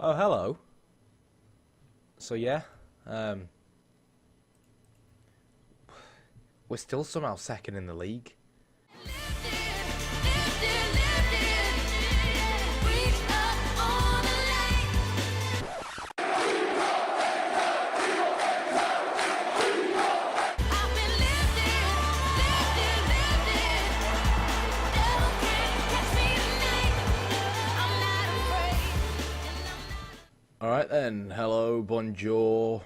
Oh, hello. So yeah, um, we're still somehow second in the league. Alright then, hello, bonjour,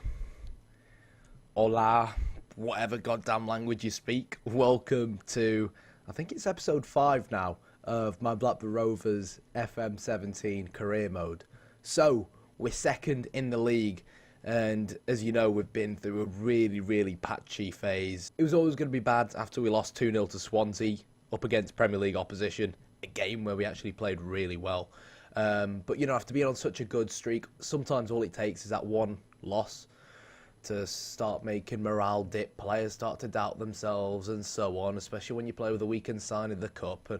hola, whatever goddamn language you speak. Welcome to, I think it's episode 5 now, of my Blackburn Rovers FM17 career mode. So, we're second in the league, and as you know, we've been through a really patchy phase. It was always going to be bad after we lost 2-0 to Swansea, up against Premier League opposition, a game where we actually played really well. But, you know, after being on such a good streak, sometimes all it takes is that one loss to start making morale dip. Players start to doubt themselves and so on, especially when you play with a weakened side in the Cup.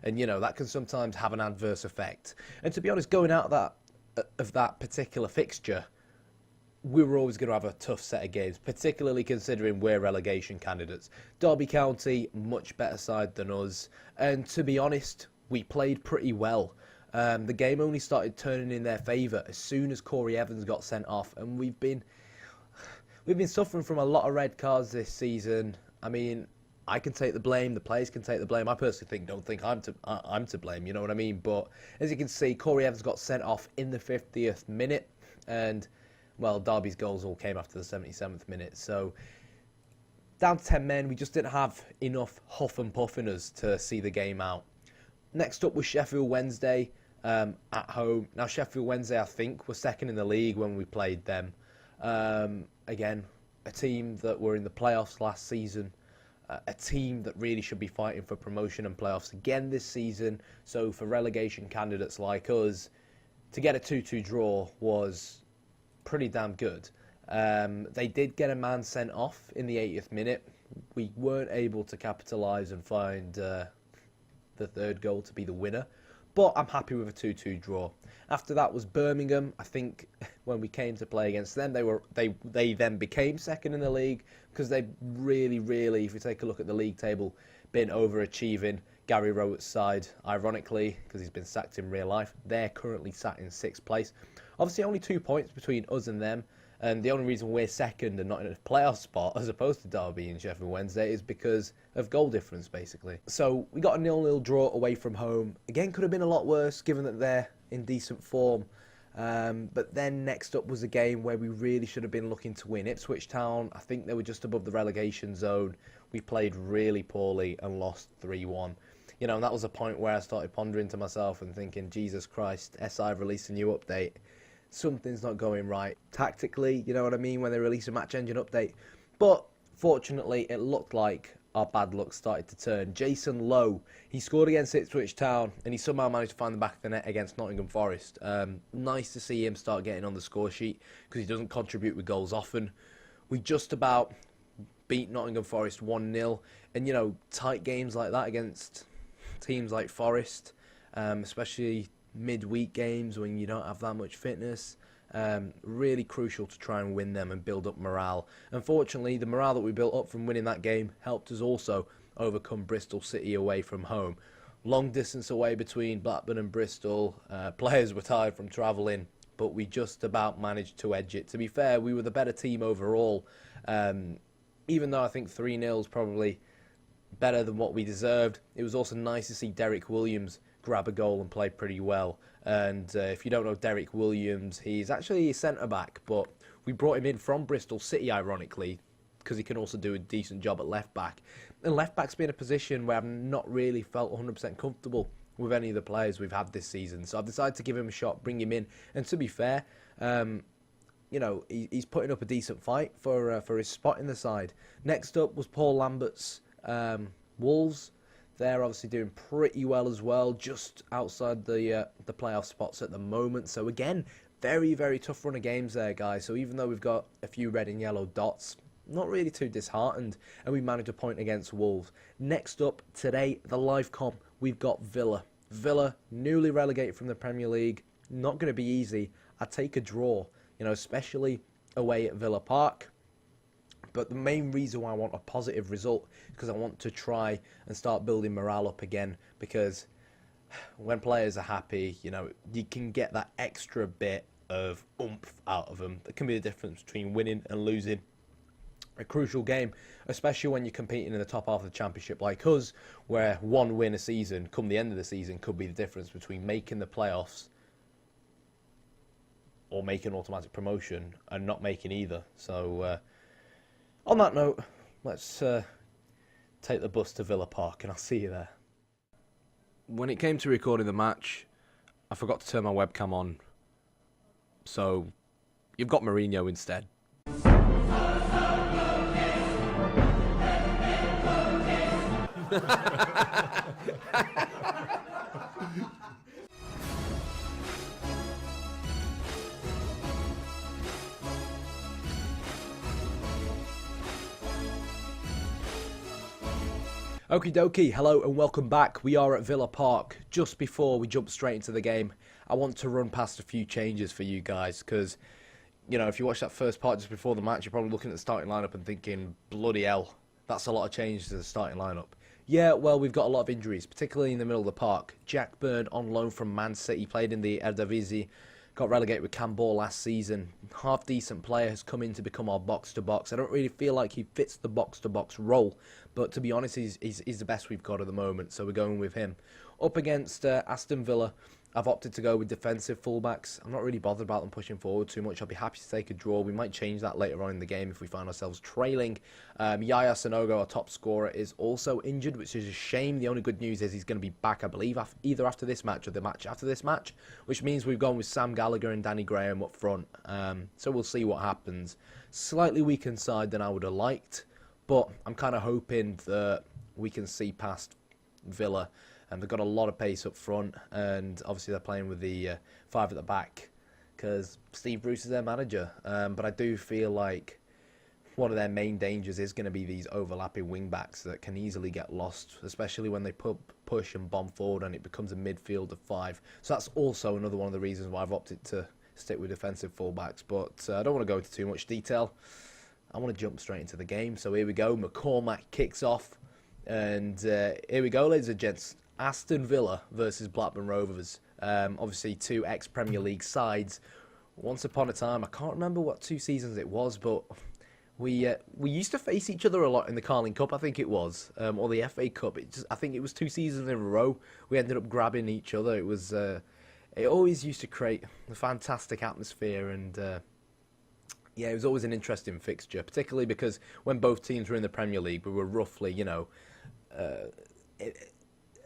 And you know, that can sometimes have an adverse effect. And to be honest, going out of that particular fixture, we were always going to have a tough set of games, particularly considering we're relegation candidates. Derby County, much better side than us. And to be honest, we played pretty well. The game only started turning in their favour as soon as Corey Evans got sent off, and we've been suffering from a lot of red cards this season. I mean, I can take the blame, the players can take the blame. I personally don't think I'm to blame, you know what I mean? But as you can see, Corey Evans got sent off in the 50th minute, and well, Derby's goals all came after the 77th minute. So down to 10 men, we just didn't have enough huff and puff in us to see the game out. Next up was Sheffield Wednesday at home. Now, Sheffield Wednesday, I think, were second in the league when we played them. Again, a team that were in the playoffs last season. A team that really should be fighting for promotion and playoffs again this season. So for relegation candidates like us, to get a 2-2 draw was pretty damn good. They did get a man sent off in the 80th minute. We weren't able to capitalise and find the third goal to be the winner, but I'm happy with a 2-2 draw. After that was Birmingham. I think when we came to play against them, they then became second in the league because they really, if you take a look at the league table, been overachieving. Gary Rowett's side, ironically, because he's been sacked in real life, they're currently sat in 6th place. Obviously, only 2 points between us and them. And the only reason we're second and not in a playoff spot, as opposed to Derby and Sheffield Wednesday, is because of goal difference, basically. So we got a 0-0 draw away from home. Again, could have been a lot worse, given that they're in decent form. But then next up was a game where we really should have been looking to win. Ipswich Town, I think they were just above the relegation zone. We played really poorly and lost 3-1. You know, and that was a point where I started pondering to myself and thinking, Jesus Christ, SI released a new update. Something's not going right tactically, you know what I mean, when they release a match engine update. But fortunately, it looked like our bad luck started to turn. Jason Lowe, he scored against Ipswich Town, and he somehow managed to find the back of the net against Nottingham Forest. Nice to see him start getting on the score sheet, because he doesn't contribute with goals often. We just about beat Nottingham Forest 1-0, and you know, tight games like that against teams like Forest, especially midweek games when you don't have that much fitness, really crucial to try and win them and build up morale. Unfortunately, the morale that we built up from winning that game helped us also overcome Bristol City away from home. Long distance away between Blackburn and Bristol, players were tired from travelling, but we just about managed to edge it. To be fair, we were the better team overall, even though I think 3-0 is probably better than what we deserved. It was also nice to see Derek Williams grab a goal and play pretty well. And if you don't know Derek Williams, he's actually a centre-back, but we brought him in from Bristol City, ironically, because he can also do a decent job at left-back. And left-back's been a position where I've not really felt 100% comfortable with any of the players we've had this season. So I've decided to give him a shot, bring him in. And to be fair, you know, he's putting up a decent fight for his spot in the side. Next up was Paul Lambert's Wolves. They're obviously doing pretty well as well, just outside the playoff spots at the moment. So again, very tough run of games there, guys. So even though we've got a few red and yellow dots, not really too disheartened, and we managed a point against Wolves. Next up today, the live comp, we've got Villa. Villa, newly relegated from the Premier League, not going to be easy. I'd take a draw, especially away at Villa Park. But the main reason why I want a positive result is because I want to try and start building morale up again, because when players are happy, you can get that extra bit of oomph out of them. That can be the difference between winning and losing a crucial game, especially when you're competing in the top half of the Championship like us, where one win a season, come the end of the season, could be the difference between making the playoffs or making automatic promotion and not making either. So, on that note, let's take the bus to Villa Park, and I'll see you there. When it came to recording the match, I forgot to turn my webcam on, so you've got Mourinho instead. Okie dokie, hello and welcome back. We are at Villa Park. Just before we jump straight into the game, I want to run past a few changes for you guys, because, if you watch that first part just before the match, you're probably looking at the starting lineup and thinking, bloody hell, that's a lot of changes to the starting lineup. Yeah, well, we've got a lot of injuries, particularly in the middle of the park. Blackburn on loan from Man City, played in the Eredivisie, got relegated with Campbell last season. Half-decent player has come in to become our box-to-box. I don't really feel like he fits the box-to-box role, but to be honest, he's the best we've got at the moment, so we're going with him. Up against Aston Villa, I've opted to go with defensive fullbacks. I'm not really bothered about them pushing forward too much. I'll be happy to take a draw. We might change that later on in the game if we find ourselves trailing. Yaya Sanogo, our top scorer, is also injured, which is a shame. The only good news is he's going to be back, I believe, either after this match or the match after this match, which means we've gone with Sam Gallagher and Danny Graham up front. So we'll see what happens. Slightly weakened side than I would have liked, but I'm kind of hoping that we can see past Villa. And they've got a lot of pace up front, and obviously they're playing with the 5 at the back because Steve Bruce is their manager. But I do feel like one of their main dangers is going to be these overlapping wing-backs that can easily get lost, especially when they push and bomb forward and it becomes a midfield of 5. So that's also another one of the reasons why I've opted to stick with defensive full-backs. But I don't want to go into too much detail. I want to jump straight into the game. So here we go. McCormack kicks off. And here we go, ladies and gents. Aston Villa versus Blackburn Rovers. Obviously, two ex-Premier League sides. Once upon a time, I can't remember what 2 seasons it was, but we used to face each other a lot in the Carling Cup, I think it was, or the FA Cup. I think it was 2 seasons in a row. We ended up grabbing each other. It was it always used to create a fantastic atmosphere, and yeah, it was always an interesting fixture, particularly because when both teams were in the Premier League, we were roughly,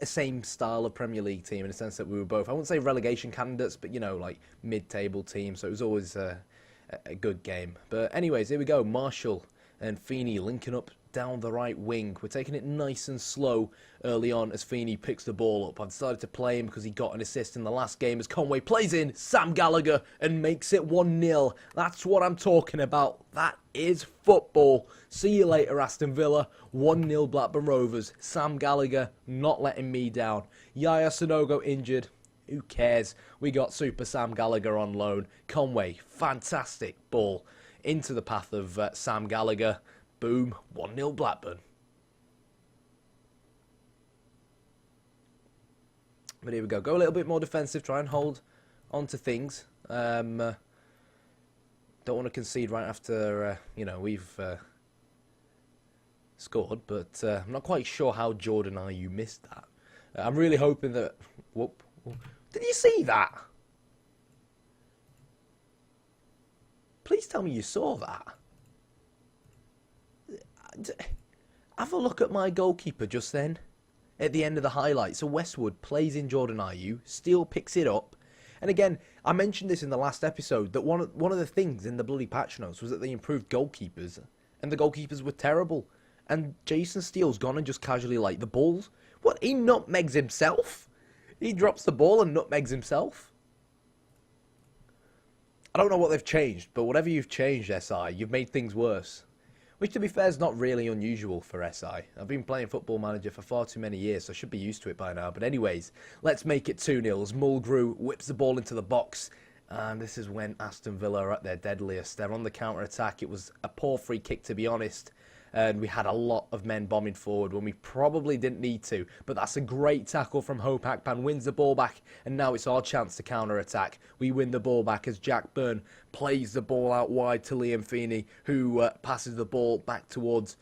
a same style of Premier League team in the sense that we were both, I wouldn't say relegation candidates, but, like mid-table teams. So it was always a good game. But anyways, here we go. Marshall and Feeney linking up down the right wing. We're taking it nice and slow early on as Feeney picks the ball up. I've decided to play him because he got an assist in the last game as Conway plays in Sam Gallagher and makes it 1-0. That's what I'm talking about. That is football. See you later, Aston Villa. 1-0 Blackburn Rovers. Sam Gallagher not letting me down. Yaya Sanogo injured. Who cares? We got Super Sam Gallagher on loan. Conway, fantastic ball into the path of Sam Gallagher. Boom, 1-0 Blackburn. But here we go. Go a little bit more defensive. Try and hold on to things. Don't want to concede right after, we've scored. But I'm not quite sure how Jordan Ayew missed that. I'm really hoping that... Whoop. Did you see that? Please tell me you saw that. Have a look at my goalkeeper just then. At the end of the highlights. So Westwood plays in Jordan Ayew. Steele picks it up. And again, I mentioned this in the last episode, that one of the things in the bloody patch notes was that they improved goalkeepers. And the goalkeepers were terrible. And Jason Steele's gone and just casually like the balls. What? He nutmegs himself? He drops the ball and nutmegs himself? I don't know what they've changed, but whatever you've changed, SI, you've made things worse. which to be fair is not really unusual for SI. I've been playing Football Manager for far too many years, so I should be used to it by now. But anyways, let's make it 2-0 as Mulgrew whips the ball into the box. And this is when Aston Villa are at their deadliest. They're on the counter-attack. It was a poor free kick, to be honest. And we had a lot of men bombing forward when we probably didn't need to. But that's a great tackle from Hope Akpan. Wins the ball back. And now it's our chance to counter-attack. We win the ball back as Jack Byrne plays the ball out wide to Liam Feeney, who passes the ball back towards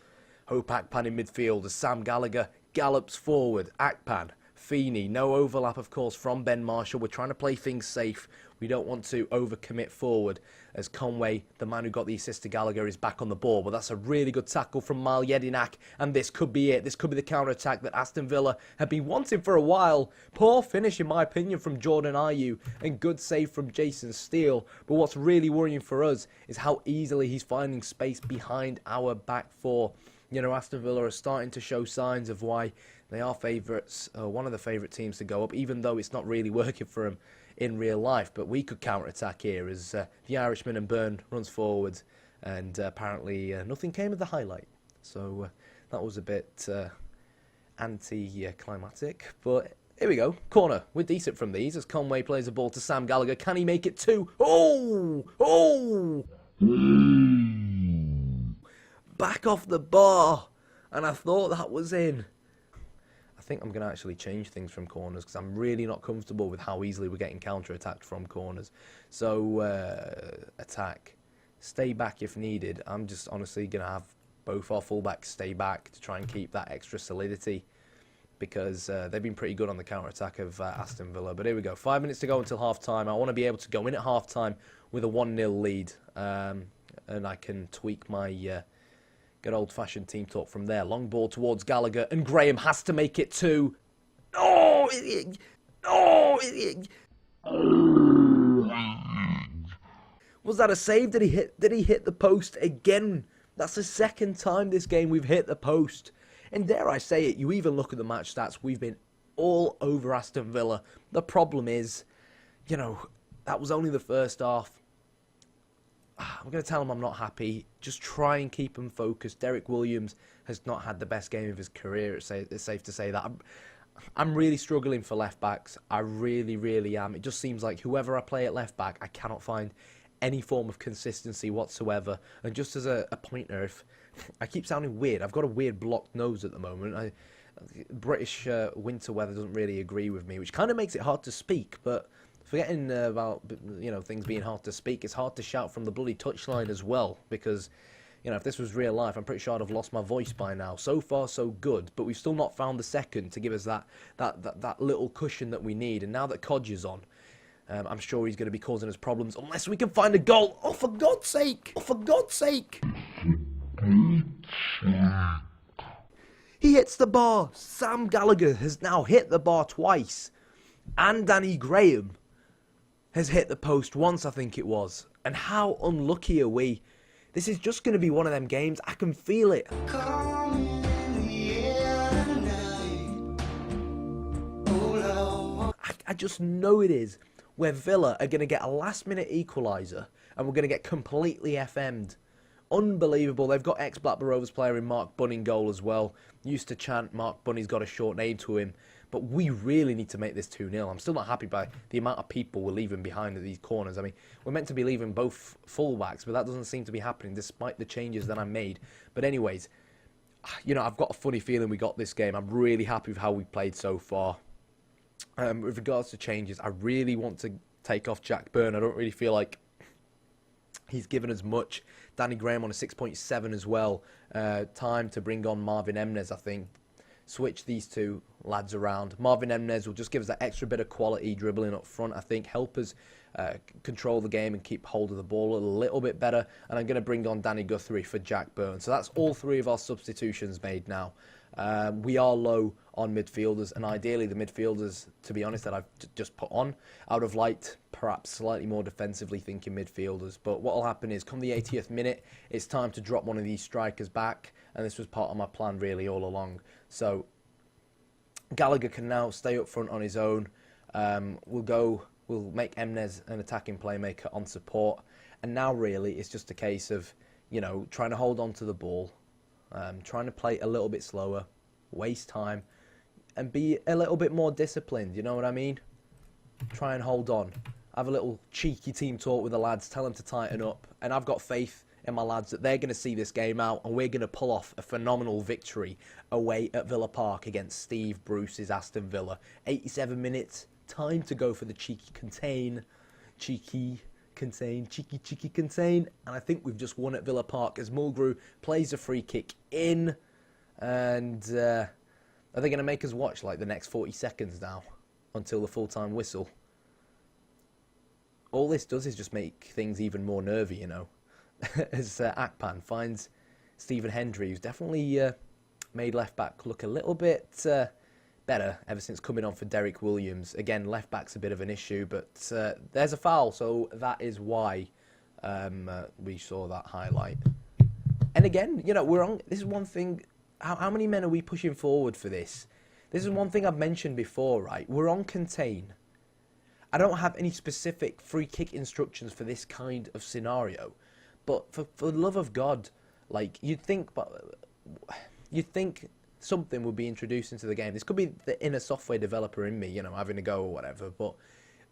Hope Akpan in midfield as Sam Gallagher gallops forward. Akpan, Feeney, no overlap, of course, from Ben Marshall. We're trying to play things safe. We don't want to overcommit forward as Conway, the man who got the assist to Gallagher, is back on the ball. But that's a really good tackle from Mal Jedinak, and this could be it. This could be the counter-attack that Aston Villa have been wanting for a while. Poor finish, in my opinion, from Jordan Ayew, and good save from Jason Steele. But what's really worrying for us is how easily he's finding space behind our back four. You know, Aston Villa are starting to show signs of why they are favourites, one of the favourite teams to go up, even though it's not really working for them in real life. But we could counter-attack here as the Irishman and Byrne runs forward, and apparently nothing came of the highlight. So that was a bit anti-climatic. But here we go. Corner. We're decent from these as Conway plays the ball to Sam Gallagher. Can he make it 2? Oh! Oh! Back off the bar. And I thought that was in. I think I'm going to actually change things from corners because I'm really not comfortable with how easily we're getting counter-attacked from corners. So, attack. Stay back if needed. I'm just honestly going to have both our fullbacks stay back to try and keep that extra solidity because they've been pretty good on the counter-attack of Aston Villa. But here we go. 5 minutes to go until half-time. I want to be able to go in at half-time with a 1-0 lead. And I can tweak my good old-fashioned team talk from there. Long ball towards Gallagher, and Graham has to make it 2. Oh! Oh! Was that a save? Did he hit the post again? That's the second time this game we've hit the post. And dare I say it, you even look at the match stats, we've been all over Aston Villa. The problem is, you know, that was only the first half. I'm going to tell him I'm not happy. Just try and keep him focused. Derek Williams has not had the best game of his career. It's safe to say that. I'm really struggling for left backs. I really, really am. It just seems like whoever I play at left back, I cannot find any form of consistency whatsoever. And just as a pointer, if I keep sounding weird, I've got a weird blocked nose at the moment. British winter weather doesn't really agree with me, which kind of makes it hard to speak, but forgetting about, you know, things being hard to speak, it's hard to shout from the bloody touchline as well, because, you know, if this was real life, I'm pretty sure I'd have lost my voice by now. So far, so good, but we've still not found the second to give us that little cushion that we need. And now that Codger's on, I'm sure he's going to be causing us problems unless we can find a goal. Oh, for God's sake! Oh, for God's sake! He hits the bar. Sam Gallagher has now hit the bar twice, and Danny Graham has hit the post once, I think it was. And how unlucky are we? This is just going to be one of them games. I can feel it. I just know it is. Where Villa are going to get a last-minute equaliser and we're going to get completely FM'd. Unbelievable. They've got ex-Blackburn Rovers player in Mark Bunny in goal as well. Used to chant Mark Bunny's got a short name to him. But we really need to make this 2-0. I'm still not happy by the amount of people we're leaving behind at these corners. I mean, we're meant to be leaving both fullbacks, but that doesn't seem to be happening despite the changes that I made. But anyways, you know, I've got a funny feeling we got this game. I'm really happy with how we played so far. With regards to changes, I really want to take off Jack Byrne. I don't really feel like he's given us much. Danny Graham on a 6.7 as well. Time to bring on Marvin Emnes, I think. Switch these two lads around. Marvin Emnes will just give us that extra bit of quality dribbling up front, I think. Help us control the game and keep hold of the ball a little bit better. And I'm going to bring on Danny Guthrie for Jack Byrne. So that's all three of our substitutions made now. We are low on midfielders, and ideally the midfielders, to be honest, that I've just put on, I would have liked perhaps slightly more defensively thinking midfielders. But what will happen is, come the 80th minute, it's time to drop one of these strikers back, and this was part of my plan really all along. So Gallagher can now stay up front on his own. We'll make Emnes an attacking playmaker on support, and now really it's just a case of, trying to hold on to the ball, trying to play a little bit slower, waste time, and be a little bit more disciplined, you know what I mean? Try and hold on. Have a little cheeky team talk with the lads, tell them to tighten up, and I've got faith in my lads that they're going to see this game out and we're going to pull off a phenomenal victory away at Villa Park against Steve Bruce's Aston Villa. 87 minutes, time to go for the cheeky contain, and I think we've just won at Villa Park as Mulgrew plays a free kick in, and are they going to make us watch like the next 40 seconds now until the full-time whistle? All this does is just make things even more nervy, as Akpan finds Stephen Hendry, who's definitely made left-back look a little bit better ever since coming on for Derek Williams. Again, left-back's a bit of an issue, but there's a foul, so that is why we saw that highlight. And again, we're on. This is one thing. How many men are we pushing forward for this? This is one thing I've mentioned before, right? We're on contain. I don't have any specific free kick instructions for this kind of scenario, but for the love of God, like you'd think something would be introduced into the game. This could be the inner software developer in me, having a go or whatever. But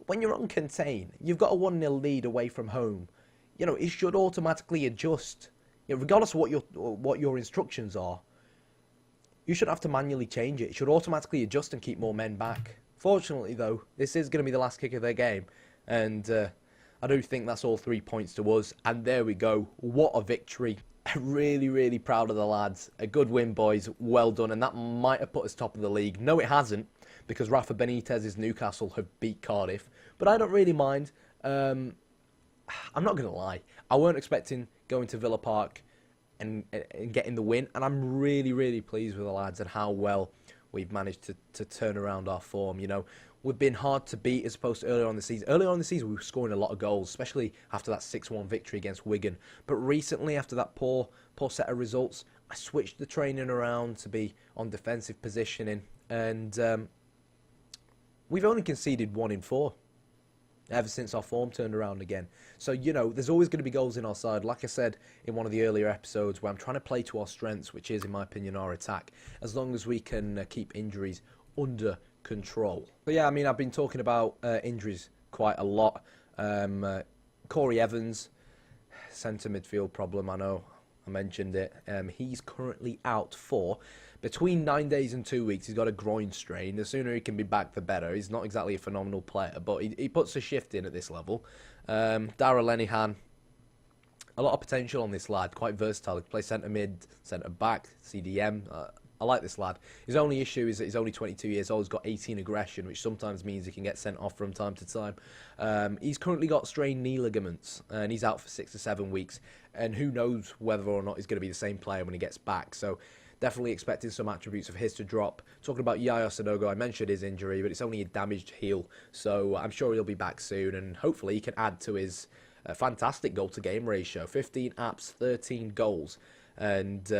when you're on contain, you've got a 1-0 lead away from home. It should automatically adjust, regardless of what your instructions are. You shouldn't have to manually change it. It should automatically adjust and keep more men back. Fortunately, though, this is going to be the last kick of their game, and I do think that's all 3 points to us. And there we go. What a victory. Really, really proud of the lads. A good win, boys. Well done. And that might have put us top of the league. No, it hasn't, because Rafa Benitez's Newcastle have beat Cardiff. But I don't really mind. I'm not going to lie. I weren't expecting going to Villa Park and getting the win. And I'm really, really pleased with the lads and how well we've managed to turn around our form. We've been hard to beat as opposed to earlier on the season. Earlier on the season, we were scoring a lot of goals, especially after that 6-1 victory against Wigan. But recently, after that poor set of results, I switched the training around to be on defensive positioning. And we've only conceded 1 in 4 ever since our form turned around again. So, there's always going to be goals in our side. Like I said in one of the earlier episodes, where I'm trying to play to our strengths, which is, in my opinion, our attack, as long as we can keep injuries under control. But yeah, I've been talking about injuries quite a lot. Corey Evans, centre midfield problem, I know I mentioned it. He's currently out for between 9 days and 2 weeks. He's got a groin strain. The sooner he can be back, the better. He's not exactly a phenomenal player, but he puts a shift in at this level. Darragh Lenihan, a lot of potential on this lad. Quite versatile. He can play centre mid, centre back, CDM. I like this lad. His only issue is that he's only 22 years old. He's got 18 aggression, which sometimes means he can get sent off from time to time. He's currently got strained knee ligaments, and he's out for 6 to 7 weeks. And who knows whether or not he's going to be the same player when he gets back. So definitely expecting some attributes of his to drop. Talking about Yaya Sanogo, I mentioned his injury, but it's only a damaged heel. So I'm sure he'll be back soon, and hopefully he can add to his fantastic goal-to-game ratio. 15 apps, 13 goals. And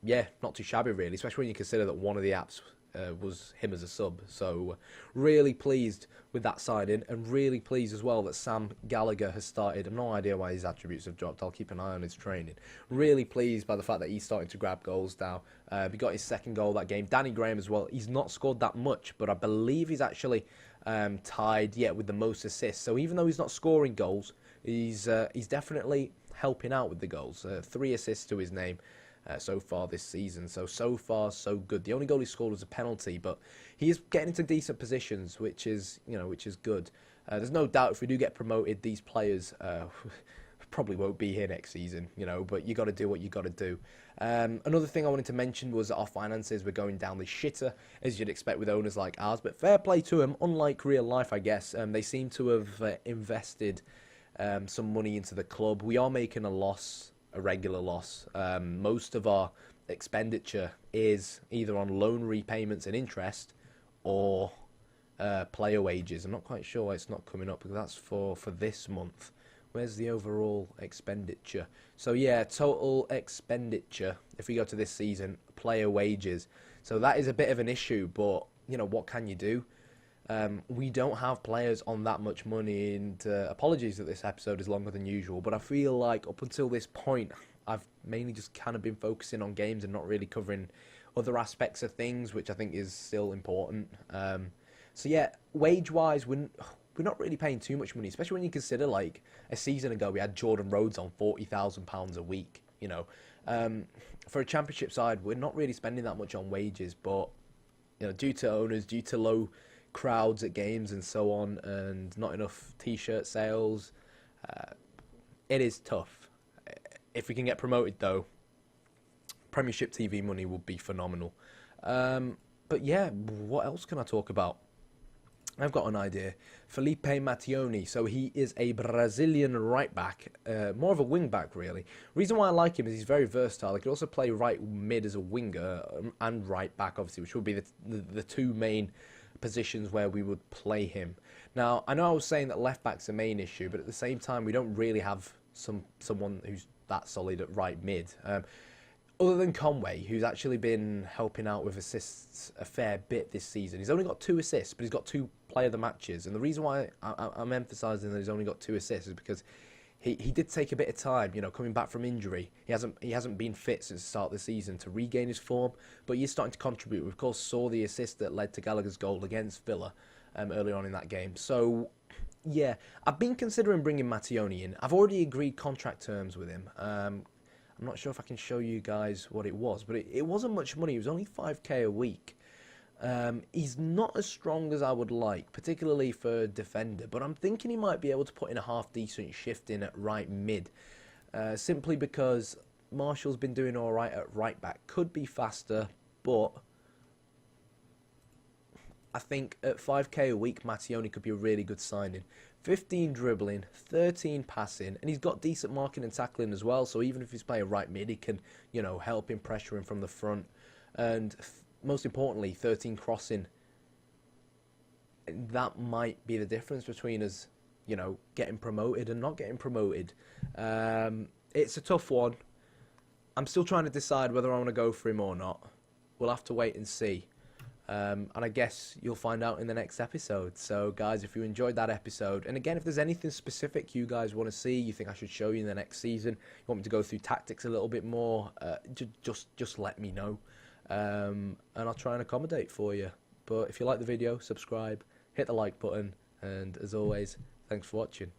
yeah, not too shabby really, especially when you consider that one of the apps was him as a sub. So really pleased with that signing, and really pleased as well that Sam Gallagher has started. I've no idea why his attributes have dropped. I'll keep an eye on his training. Really pleased by the fact that he's starting to grab goals now. He got his second goal that game. Danny Graham as well. He's not scored that much, but I believe he's actually tied with the most assists. So even though he's not scoring goals, he's definitely helping out with the goals. 3 assists to his name so far this season. So far so good. The only goal he scored was a penalty, but he is getting into decent positions, which is good. There's no doubt if we do get promoted, these players probably won't be here next season, but you got to do what you got to do. Another thing I wanted to mention was that our finances were going down the shitter, as you'd expect with owners like ours, but fair play to them. Unlike real life, I guess, they seem to have invested some money into the club. We are making a loss, a regular loss. Most of our expenditure is either on loan repayments and interest or player wages. I'm not quite sure why it's not coming up, because that's for this month. Where's the overall expenditure? So yeah, total expenditure, if we go to this season, player wages. So that is a bit of an issue, but what can you do? We don't have players on that much money, and apologies that this episode is longer than usual, but I feel like up until this point, I've mainly just kind of been focusing on games and not really covering other aspects of things, which I think is still important. So yeah, wage-wise, we're not really paying too much money, especially when you consider like a season ago we had Jordan Rhodes on £40,000 a week. For a championship side, we're not really spending that much on wages, but due to owners, due to low crowds at games and so on, and not enough T-shirt sales, it is tough. If we can get promoted, though, Premiership TV money would be phenomenal. But yeah, what else can I talk about? I've got an idea. Felipe Mattioni. So he is a Brazilian right back, more of a wing back really. Reason why I like him is he's very versatile. He could also play right mid as a winger and right back, obviously, which would be the two main positions where we would play him. Now, I know I was saying that left back's the main issue, but at the same time, we don't really have someone who's that solid at right mid. Other than Conway, who's actually been helping out with assists a fair bit this season. He's only got 2 assists, but he's got 2 player of the matches. And the reason why I'm emphasising that he's only got 2 assists is because he did take a bit of time, coming back from injury. He hasn't been fit since the start of the season to regain his form, but he's starting to contribute. We, of course, saw the assist that led to Gallagher's goal against Villa earlier on in that game. So, yeah, I've been considering bringing Mattioni in. I've already agreed contract terms with him. I'm not sure if I can show you guys what it was, but it wasn't much money. It was only 5k a week. He's not as strong as I would like, particularly for a defender, but I'm thinking he might be able to put in a half-decent shift in at right mid, simply because Marshall's been doing all right at right back. Could be faster, but I think at 5k a week, Mattioni could be a really good signing. 15 dribbling, 13 passing, and he's got decent marking and tackling as well, so even if he's playing right mid, he can, help him pressure him from the front. And most importantly, 13 crossing. That might be the difference between us, getting promoted and not getting promoted. It's a tough one. I'm still trying to decide whether I want to go for him or not. We'll have to wait and see. And I guess you'll find out in the next episode. So, guys, if you enjoyed that episode, and again, if there's anything specific you guys want to see, you think I should show you in the next season, you want me to go through tactics a little bit more, just let me know. And I'll try and accommodate for you. But if you like the video, subscribe, hit the like button, and as always, thanks for watching.